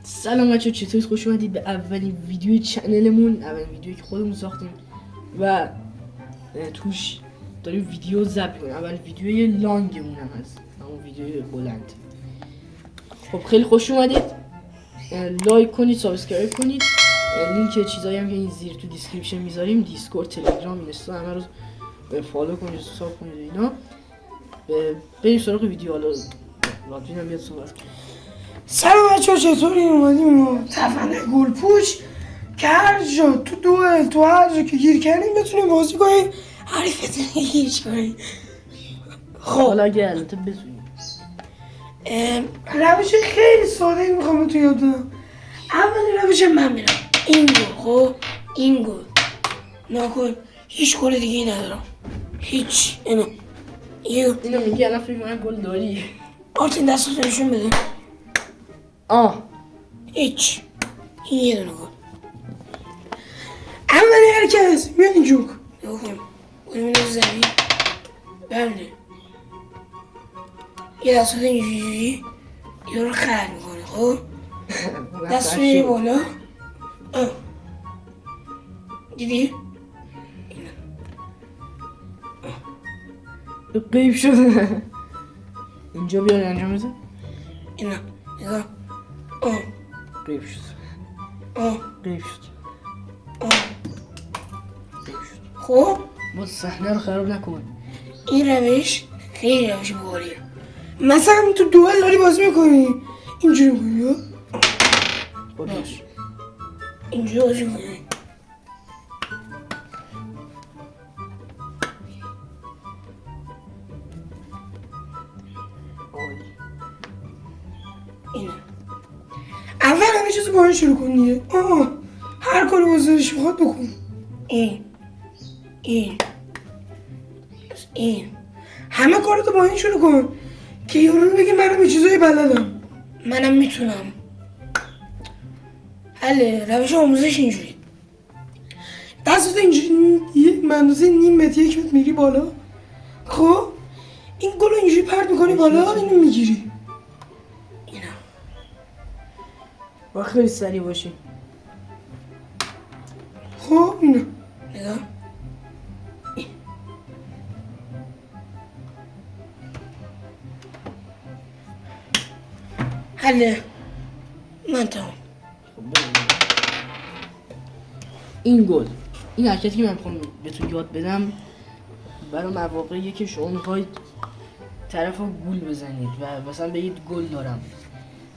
سلام بچه‌ها، چطورید؟ خوش اومدید به اولین ویدیوی چنلمون، اولین ویدیویی که خودمون ساختیم و توش داریم ویدیو ضبط می‌کنیم. اول ویدیوی لانگمون هم هست، همون ویدیوی بلند. خب خیلی خوش اومدید. لایک کنید، سابسکرایب کنید. لینک چیزایی هم که این زیر تو دیسکریپشن میذاریم، دیسکورد، تلگرام، اینستا، همه رو فالو کنید، ساب کنید اینا. بریم سراغ ویدیو. حالا رادوین هم بیاد صحبت کنه. سلام بچه‌ها، چطوری؟ اومدیم ما تفنه گلپوش که هر جا تو دوئل تو هر جا که گیر کردیم بتونیم بازی کنیم، حریفتون گیرش کنیم. خب حالا اگه البته بتونیم روش خیلی ساده میخوام بهتون یاد بدم. اولین روش من میرم این گل، خب این گل نکن، هیچ گل دیگه ای ندارم، هیچ. اینو میگی الان فکر کنم گل داری. آرتین دستتو نشون بده. هیچ، این یه دونه گل. اولی هرکس میاد این جوک نکنیم، گل میده زمین بمونه، یه دستات اینجوری یه رو خرد میکنه. خب دست میری بالا، دیدی؟ قیب شده. اینجا بیار انجام بده. اینا نگاه، قیب شد. قیب شد. قیب شد. خب ما صحنه رو خراب نکن. این روش خیلی روش باحالیه. مثلا تو دوئل داری بازی میکنی اینجوری میکنی، خودش اینجوری بازی میکنی، اینه. اول همه چیزو با این شروع کن دیگه. هر کاری بازیش میخواد بکن. این همه کارتو با این شروع کن که یارو بگه منم یه چیزایی بلدم، منم میتونم. حله. روش آموزش اینجوری، دستتو اینجوری یه اندازه نیم متر، 1 متر میری بالا. خب این گلو اینجوری پرت میکنی بالا، اینو میگیری. اینا با خیلی سریع باشی. خب اینا نگاه، حله. من تمام. این گل، این حرکتی که من میخوام بهتون یاد بدم برای مواقعیه که شما میخواید طرف رو گل بزنید و مثلا بگید گل دارم.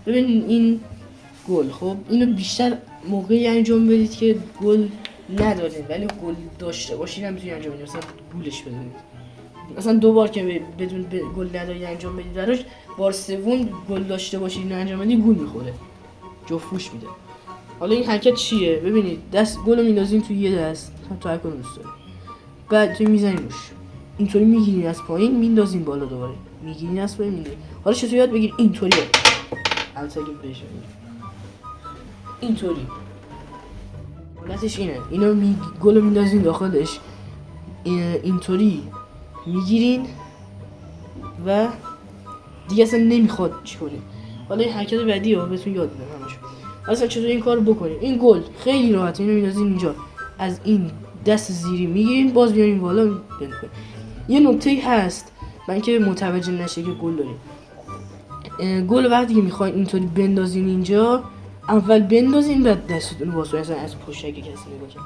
ببین این گل، خب اینو بیشتر موقعی انجام بدید که گل ندارید، ولی گل داشته باشید هم میتونید انجام بدید. مثلا گولش بزنید، مثلا 2 بار که بدون گل نداری انجام بدید براش، بار سوم گل داشته باشید نه انجام بدید، گول میخوره، جفوش میده. حالا این حرکت چیه؟ ببینید دست گلو میندازین توی یه دست، تو هر کدوم دوست دارید، بعد تو میزنینش اینطوری، میگیرین از پایین میندازین بالا، دوباره میگیرین از پایین میندازین. حالا چطور یاد بگیر؟ اینطوریه. البته اگه بشه اینطوری حالتش اینه. اینو گلو میندازین داخلش، اینطوری میگیرین و دیگه اصلا نمیخواد چی کنین. حالا این حرکت بعدی رو بهتون یاد میدم همش. اصلا چطور این کارو بکنین. این گل خیلی راحته، اینو میندازین اینجا، از این دست زیری میگیرین، باز بیارین بالا بند کنین. یه نکته هست من که متوجه نشه که گل دارین. گل وقتی که میخواین اینطوری بندازین اینجا، اول بندازین بعد دستتون رو باز کنین. اصلا از پشت اگه کسی نگاه کنه،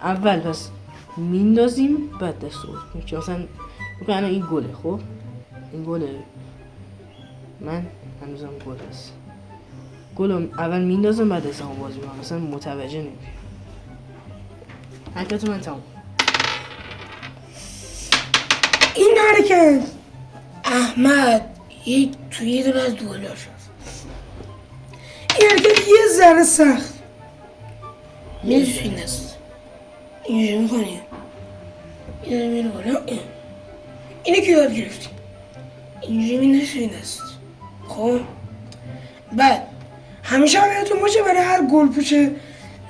اول پس میندازیم بعد دست رو باز کنیم که مثلا بکنم این گله. خب این گله، من هنوزم گل هست، گلو اول میندازم بعد دستمو باز میکنم، مثلا متوجه نمیشه. حرکت من تمام. این حرکت احمد توی یه دونه از دوئلاش هست. این حرکت یه ذره سخت، میدونی این است اینجوری میکنی، اینو میره بالا. اینه که یاد گرفتی، اینجوری میندازی این است. خب بعد همیشه هم یادتون باشه برای هر گلپوش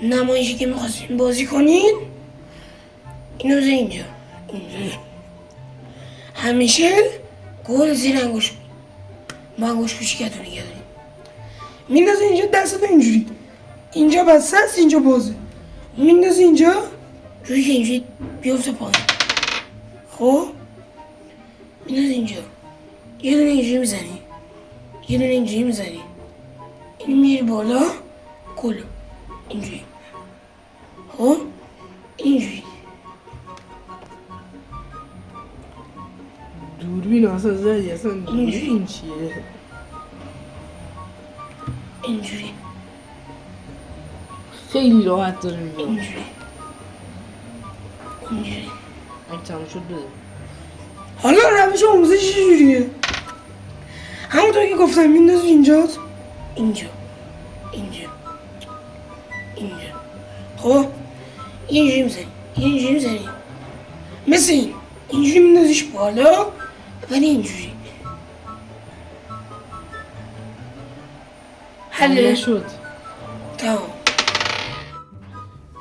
نمایشی که میخواستین بازی کنین، اینو بذار اینجا، همیشه گل زیر انگوش با انگوش کوچیکتون نگه دارین. میندازی اینجا، دستتو اینجوری، اینجا بسته است، اینجا بازه، میندازی اینجا جوری که اینجوری بیفته پایین. خب میندازی اینجا، یه دونه اینجوری میزنی، یه دونه اینجوری میزنی، این میری بالا کلو اینجوری. خب اینجوری دوربین اصلا زدی اصلا این چیه؟ اینجوری خیلی راحت داره میگم. اینجوری اینجوری. اگه تموم شد بده. حالا روش آموزشی چجوریه؟ همونطور که گفتم میندازی اینجا، اینجا، اینجا، اینجا. خب اینجوری میزنی، اینجوری میزنی، مثل این اینجوری میندازیش بالا ولی اینجوری. حله شد. تمام.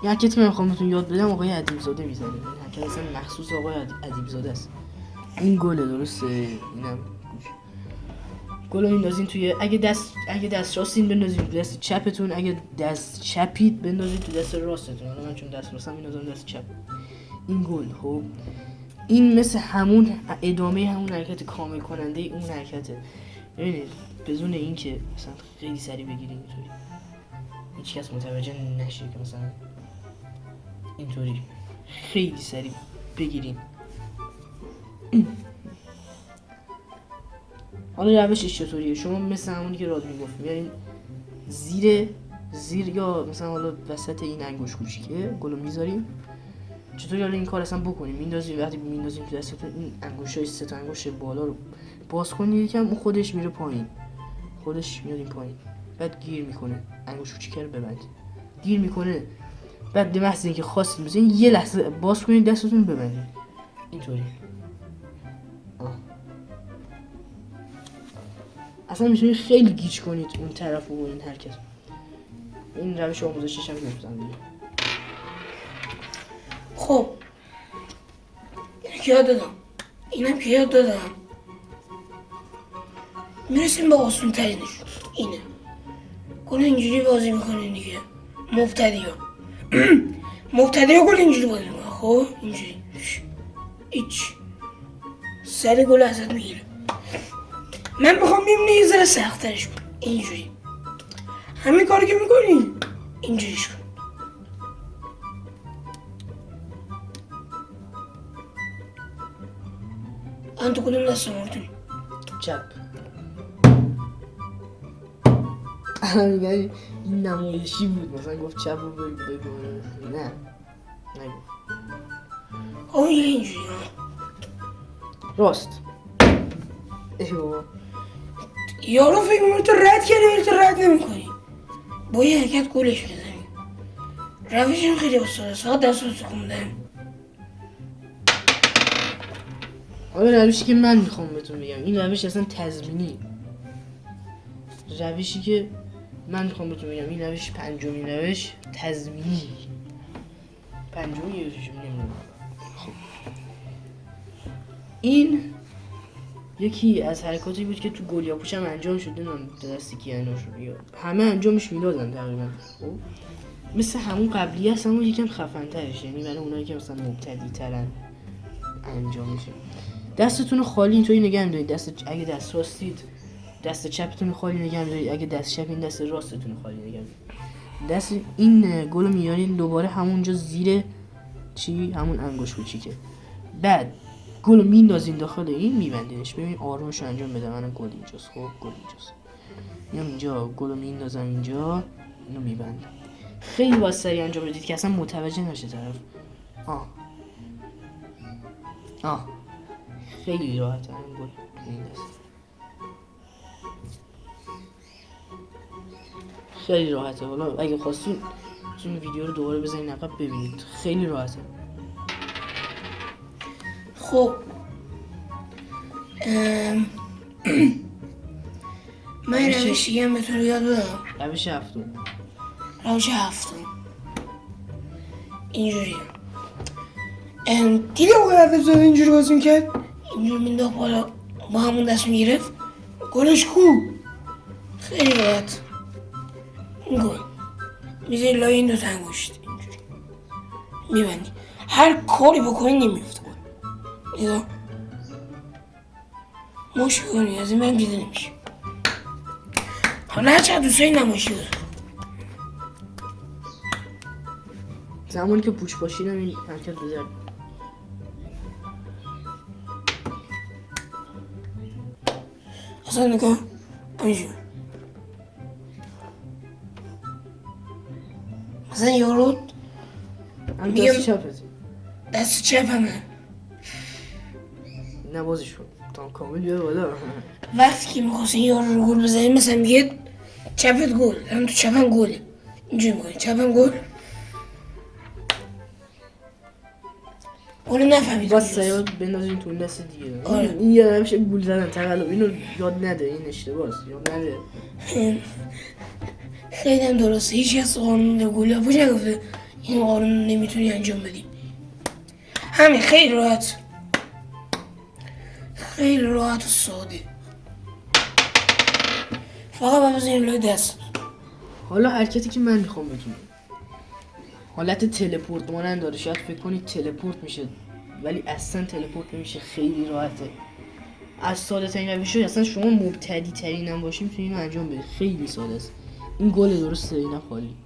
یه حرکتی من میخوام بهتون یاد بدم آقای ادیبزاده میزنه. این حرکت اصلا مخصوص آقای ادیبزاده است. این گله درسته؟ اینم گل رو میندازین توی، اگه دست راستین بندازین تو دست چپتون، اگه دست چپید بندازین تو دست راستتون. حالا من چون دست راستم میندازم دست چپ. این گل. خب این مثل همون ادامه همون حرکت کامل کننده اون حرکته. ببینید بدون این که مثلا خیلی سریع بگیرین اینطوری هیچ کس متوجه نشه که مثلا اینطوری خیلی سریع بگیرین. حالا روشش چطوریه؟ شما مثل همونی که راد میگفت میارین زیر یا مثلا حالا وسط این انگوش کوچیکه گلو میذاریم. چطوری حالا این کار اصلا بکنیم؟ میندازیم، وقتی میندازیم تو دستتون این انگوشای سه تا انگوش بالا رو باز کنید یکم، اون خودش میره پایین، خودش میاد این پایین، بعد گیر میکنه، انگوش کوچیکه رو ببندید، گیر میکنه، بعد به محض اینکه خواستید مثلا یه لحظه باز کنید دستتون ببندید اینطوری. اصلا میتونید خیلی گیج کنید اون طرف و این حرکت. این روش آموزشیش هم گفتم دیگه. خب اینو که یاد دادم، اینم که یاد دادم، میرسیم به آسون ترینش. اینه گل اینجوری بازی میکنین دیگه. مبتدی ها گل اینجوری بازی میکنن. خب اینجوری ایچ سر گل ازت میگیره. من میخوام میمونه یه ذره سخت‌ترش کنم. اینجوری همین کاری که میکنی اینجوریش کن. الان تو کدوم دست مورتونی؟ چپ. میگن این نمایشی بود، مثلا گفت چپ رو بگو. نه نگفت. آه یه اینجوری راست. ایوه یارو فکر می‌کنه تو رد کردی ولی تو رد نمی‌کنی. با یه حرکت گلش بزنی. روشم خیلی اصلا فقط دست رو خوندم. آره روشی که من میخوام بهتون بگم، این روش اصلا تضمینی. روشی که من میخوام بهتون بگم این روش پنجمین روش تضمینی. پنجمی یه روشی نمیدونم. خب این یکی از حرکاتی بود که تو گلیاپوش هم انجام شده، نمیدونم دستی کی انجام شد، همه انجامش میدادن تقریبا. خب مثل همون قبلی هست اما یکم خفن ترش، یعنی برای اونایی که مثلا مبتدی ترن انجام میشه. دستتون رو خالی اینطوری نگه می‌دارید. اگه دست راستید دست چپتون رو خالی نگه می‌دارید، اگه دست چپین دست راستتون رو خالی نگه می‌دارید. دست این گلو میارین دوباره همونجا زیر همون انگوش کوچیکه، بعد گلو میندازین داخل این میبندینش. ببین آرومش رو انجام بده. منم گل اینجاست. خب گل اینجاست، میام اینجا گلو میندازم اینجا، اینو میبندم. خیلی باید سریع انجام بدید که اصلا متوجه نشه طرف. خیلی راحت هم گل این دست، خیلی راحته. حالا اگه خواستین این ویدیو رو دوباره بزنین عقب ببینید، خیلی راحته. خب من روشی هم بهتون یاد بدم. روش هفتم اینجوری دیگه آقای ادیبزاده اینجوری بازی میکرد، اینجوری مینداخت بالا با همون دست میگرفت گلش کو. خیلی راحت این گل میذاری لای این 2 تا انگشت اینجوری میبندی، هر کاری بکنی نمیفته گل. نگاه مشت کنی از این من دیده نمیشه. حالا هر چقدر دوست داری نمایشی داره. زمانی که پوچ باشی این حرکت بزرگ. اصلا نگاه اینجور مثلا یارو هم دست چپت دست چپ همه نبازش کن تا کامل بیار بالا. وقتی که میخواست این یارو رو گل بزنی مثلا میگه چپت گل، الان تو چپم گله اینجوری میکنی چپم گل گل نفهمید باز سریعات بندازین تو این دست دیگه. آره. این یاد نمیشه گول زدن تقلب اینو یاد نده، این اشتباهه یاد نده. خیلی هم درسته، هیچ کس قانون گل پوش نگفته این قانون نمیتونی انجام بدی. همین خیلی راحت، خیلی راحت و ساده. فقط باید بزنیم لای دست. حالا حرکتی که من میخوام بتونم حالت تلپورت مانند داره، شاید فکر کنید تلپورت میشه ولی اصلا تلپورت نمیشه، خیلی راحته. از ساده ترین روش اصلا شما مبتدی ترین هم باشیم تو اینو انجام بدید، خیلی ساده است. این گل درسته، اینا خالی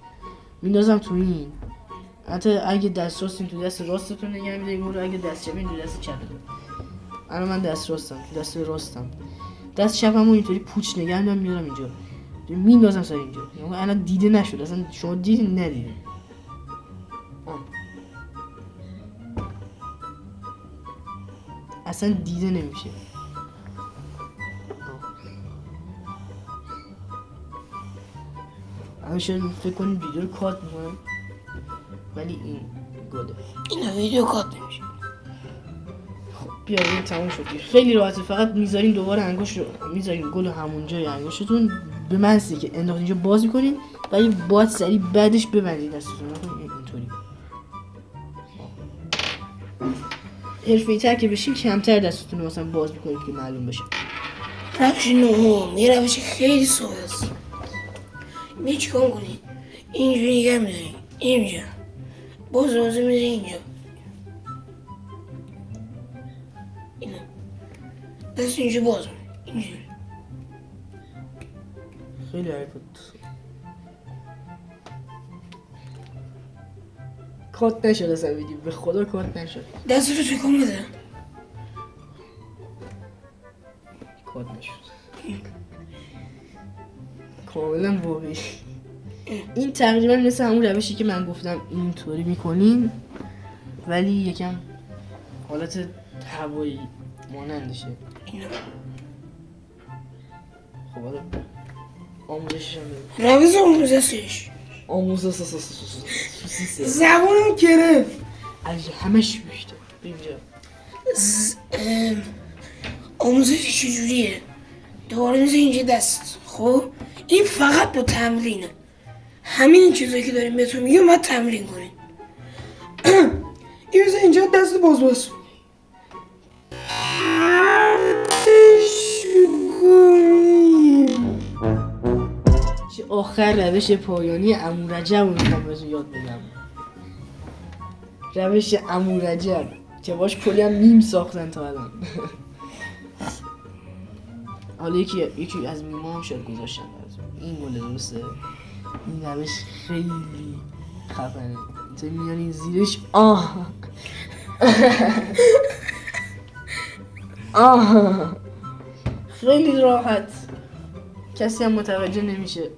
میندازم تو این. حتی اگه دست راستین تو دست راستتون نگه میدارید گل، اگه دست چپین تو دست چپتون. الان من دست راستم، تو دست راستم، دست چپمو اینطوری پوچ نگه میدارم میارم اینجا میندازم سر اینجا. یعنی الان دیده نشد، اصلا شما دیدین ندیدین. اصلا دیده نمیشه. الان شاید فکر کنید ویدیو رو کات میکنم ولی این گله. اینا ویدیو کات نمیشه. خب بیا این تموم شد. خیلی راحته، فقط میذارین دوباره انگشت رو میذارین گل همون جای انگشتتون به منسی که انداخت اینجا باز میکنین ولی باید سریع بعدش ببندید دستتون اینطوری. حرفه‌ای‌تر که بشین کمتر دستتون رو مثلا باز میکنید که معلوم بشه. روش نهم یه روش خیلی ساده است. می چیکار کنی؟ اینجوری نگه میداری اینجا باز میذاری اینجا اینا دست اینجا باز اینجوری خیلی حرکت کات نشد اصلا ویدیو، به خدا کات نشد. دست رو تکون بده. کات نشد کاملا واقعی. این تقریبا مثل همون روشی که من گفتم اینطوری میکنین ولی یکم حالت هوایی مانندشه. اینا خب حالا آموزشش هم بده. روش آموزشش زبانم گرفت از همش بیشتر اینجا آموزش چجوریه؟ دوباره میزه اینجا دست. خب این فقط با تمرینه. همین این چیزایی که داریم بهتون میگم باید تمرین کنین. این میزه اینجا دست باز چه آخر روش پایانی عمو رجب رو میخوام بهتون یاد بدم. روش عمو رجب که باش کلی هم میم ساختن تا الان. حالا یکی از میما هم شاید گذاشتن این گله درسته. این روش خیلی خفنه. تو میانی زیرش خیلی راحت، کسی هم متوجه نمیشه.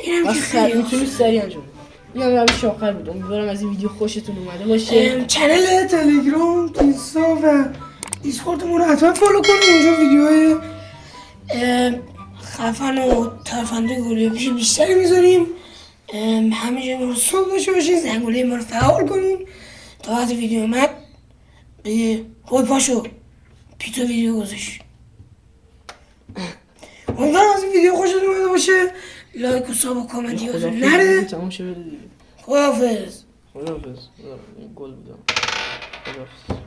اینم که خیلی میتونی سریع انجام بدی. این هم روش آخر بود. امیدوارم از این ویدیو خوشتون اومده باشه. چنل تلگرام، اینستا و دیسکوردمون رو حتما فالو کنید. اونجا ویدیوهای خفن و ترفنده گلیه بیشتری میذاریم. همه جا ما رو صبح داشته باشین، زنگوله ما رو فعال کنین تا وقت ویدیو اومد به روی پاشو پیتو ویدیو گذاشت. امیدوارم از این ویدیو خوشتون اومده باشه. لایک و ساب و کامنت یادتون نره. تمام شده دیگه. خداحافظ. خداحافظ. گل بودم. خداحافظ.